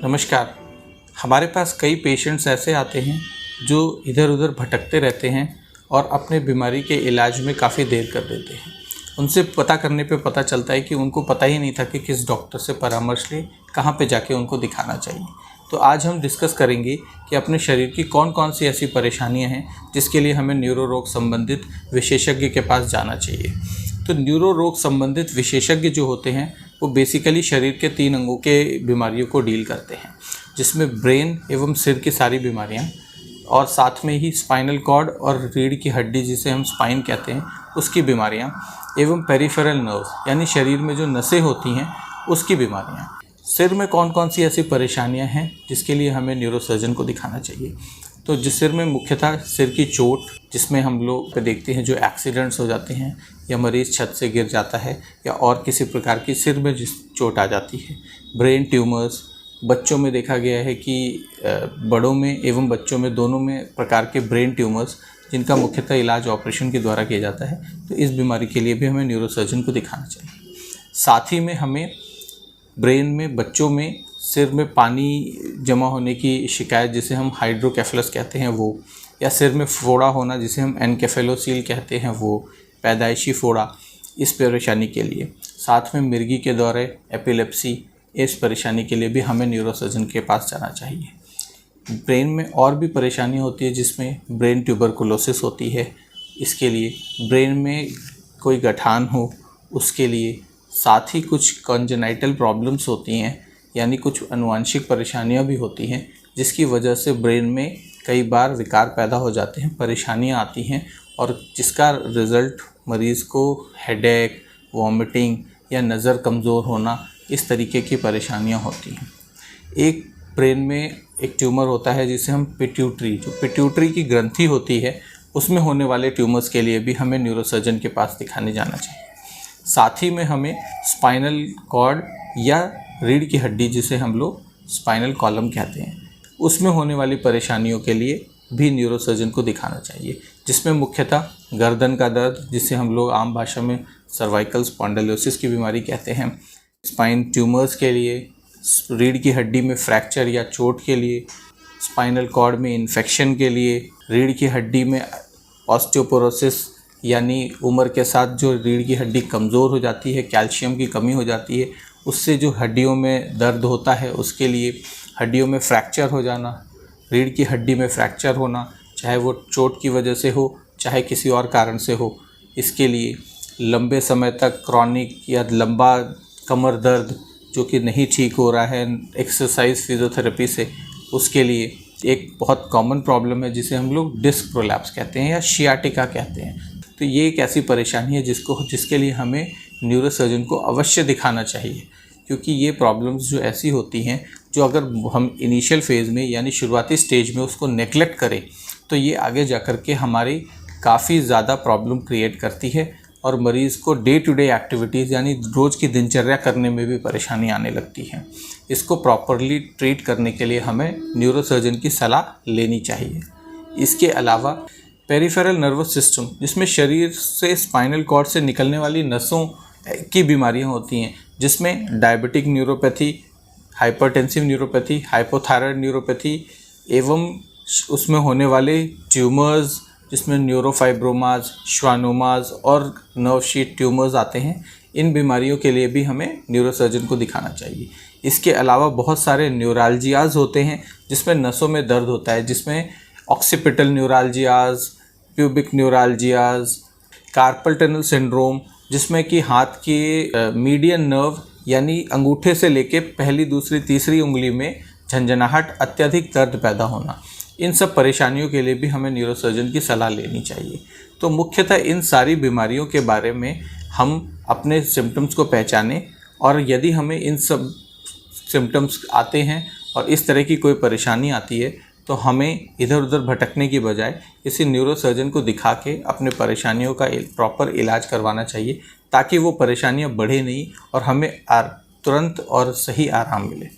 नमस्कार। हमारे पास कई पेशेंट्स ऐसे आते हैं जो इधर उधर भटकते रहते हैं और अपने बीमारी के इलाज में काफ़ी देर कर देते हैं। उनसे पता करने पे पता चलता है कि उनको पता ही नहीं था कि किस डॉक्टर से परामर्श लें, कहाँ पे जाके उनको दिखाना चाहिए। तो आज हम डिस्कस करेंगे कि अपने शरीर की कौन कौन सी ऐसी परेशानियाँ हैं जिसके लिए हमें न्यूरो रोग संबंधित विशेषज्ञ के पास जाना चाहिए। तो न्यूरो रोग संबंधित विशेषज्ञ जो होते हैं वो बेसिकली शरीर के 3 अंगों के बीमारियों को डील करते हैं, जिसमें ब्रेन एवं सिर की सारी बीमारियां और साथ में ही स्पाइनल कॉर्ड और रीढ़ की हड्डी जिसे हम स्पाइन कहते हैं उसकी बीमारियां एवं पेरिफेरल नर्व्स यानी शरीर में जो नसें होती हैं उसकी बीमारियां। सिर में कौन कौन सी ऐसी परेशानियां हैं जिसके लिए हमें न्यूरोसर्जन को दिखाना चाहिए। तो जिस सिर में मुख्यतः सिर की चोट, जिसमें हम लोग देखते हैं जो एक्सीडेंट्स हो जाते हैं या मरीज़ छत से गिर जाता है या और किसी प्रकार की सिर में जिस चोट आ जाती है। ब्रेन ट्यूमर्स, बच्चों में देखा गया है कि बड़ों में एवं बच्चों में दोनों में प्रकार के ब्रेन ट्यूमर्स जिनका मुख्यतः इलाज ऑपरेशन के द्वारा किया जाता है, तो इस बीमारी के लिए भी हमें न्यूरोसर्जन को दिखाना चाहिए। साथ ही में हमें ब्रेन में बच्चों में सिर में पानी जमा होने की शिकायत जिसे हम हाइड्रोकेफलस कहते हैं वो, या सिर में फोड़ा होना जिसे हम एनकेफेलोसील कहते हैं वो, पैदाइशी फोड़ा, इस परेशानी के लिए। साथ में मिर्गी के दौरे, एपिलेप्सी, इस परेशानी के लिए भी हमें न्यूरोसर्जन के पास जाना चाहिए। ब्रेन में और भी परेशानी होती है जिसमें ब्रेन ट्यूबरकुलोसिस होती है, इसके लिए ब्रेन में कोई गठान हो उसके लिए, साथ ही कुछ कॉन्जेनाइटल प्रॉब्लम्स होती हैं यानी कुछ आनुवंशिक परेशानियां भी होती हैं जिसकी वजह से ब्रेन में कई बार विकार पैदा हो जाते हैं, परेशानियां आती हैं और जिसका रिज़ल्ट मरीज़ को हेडेक, वॉमिटिंग या नज़र कमज़ोर होना, इस तरीके की परेशानियां होती हैं। एक ब्रेन में एक ट्यूमर होता है जिसे हम पिट्यूटरी, जो पिट्यूटरी की ग्रंथि होती है उसमें होने वाले ट्यूमर्स के लिए भी हमें न्यूरोसर्जन के पास दिखाने जाना चाहिए। साथ ही में हमें स्पाइनल कॉर्ड या रीढ़ की हड्डी जिसे हम लोग स्पाइनल कॉलम कहते हैं, उसमें होने वाली परेशानियों के लिए भी न्यूरोसर्जन को दिखाना चाहिए, जिसमें मुख्यतः गर्दन का दर्द जिसे हम लोग आम भाषा में सर्वाइकल स्पॉन्डिलोसिस की बीमारी कहते हैं, स्पाइन ट्यूमर्स के लिए, रीढ़ की हड्डी में फ्रैक्चर या चोट के लिए, स्पाइनल कॉर्ड में इन्फेक्शन के लिए, रीढ़ की हड्डी में ऑस्टियोपोरोसिस यानी उम्र के साथ जो रीढ़ की हड्डी कमज़ोर हो जाती है, कैल्शियम की कमी हो जाती है, उससे जो हड्डियों में दर्द होता है उसके लिए, हड्डियों में फ्रैक्चर हो जाना, रीढ़ की हड्डी में फ्रैक्चर होना, चाहे वो चोट की वजह से हो चाहे किसी और कारण से हो, इसके लिए लंबे समय तक क्रॉनिक या लंबा कमर दर्द जो कि नहीं ठीक हो रहा है एक्सरसाइज फिजियोथेरेपी से, उसके लिए एक बहुत कॉमन प्रॉब्लम है जिसे हम लोग डिस्क प्रोलैप्स कहते हैं या शियाटिका कहते हैं। तो ये एक ऐसी परेशानी है जिसके लिए हमें न्यूरोसर्जन को अवश्य दिखाना चाहिए, क्योंकि ये प्रॉब्लम्स जो ऐसी होती हैं जो अगर हम इनिशियल फेज़ में यानी शुरुआती स्टेज में उसको नेगलेक्ट करें तो ये आगे जा कर के हमारी काफ़ी ज़्यादा प्रॉब्लम क्रिएट करती है और मरीज़ को डे टू डे एक्टिविटीज़ यानी रोज़ की दिनचर्या करने में भी परेशानी आने लगती है। इसको प्रॉपरली ट्रीट करने के लिए हमें न्यूरोसर्जन की सलाह लेनी चाहिए। इसके अलावा पेरिफेरल नर्वस सिस्टम, जिसमें शरीर से स्पाइनल कॉर्ड से निकलने वाली नसों की बीमारियां होती हैं, जिसमें diabetic neuropathy, hypertensive neuropathy, hypothyroid neuropathy एवं उसमें होने वाले ट्यूमर्स जिसमें न्यूरोफाइब्रोमाज, श्वानोमाज और नर्व शीट ट्यूमर्स आते हैं, इन बीमारियों के लिए भी हमें न्यूरोसर्जन को दिखाना चाहिए। इसके अलावा बहुत सारे न्यूरालजियाज होते हैं जिसमें नसों में दर्द होता है, जिसमें occipital neuralgias, pubic neuralgias, carpal tunnel syndrome जिसमें कि हाथ के मीडियन नर्व यानी अंगूठे से लेके पहली, दूसरी, तीसरी उंगली में झंझनाहट, अत्यधिक दर्द पैदा होना, इन सब परेशानियों के लिए भी हमें न्यूरोसर्जन की सलाह लेनी चाहिए। तो मुख्यतः इन सारी बीमारियों के बारे में हम अपने सिम्टम्स को पहचानें और यदि हमें इन सब सिम्टम्स आते हैं और इस तरह की कोई परेशानी आती है तो हमें इधर उधर भटकने की बजाय किसी न्यूरोसर्जन को दिखा के अपने परेशानियों का प्रॉपर इलाज करवाना चाहिए, ताकि वो परेशानियां बढ़े नहीं और हमें तुरंत और सही आराम मिले।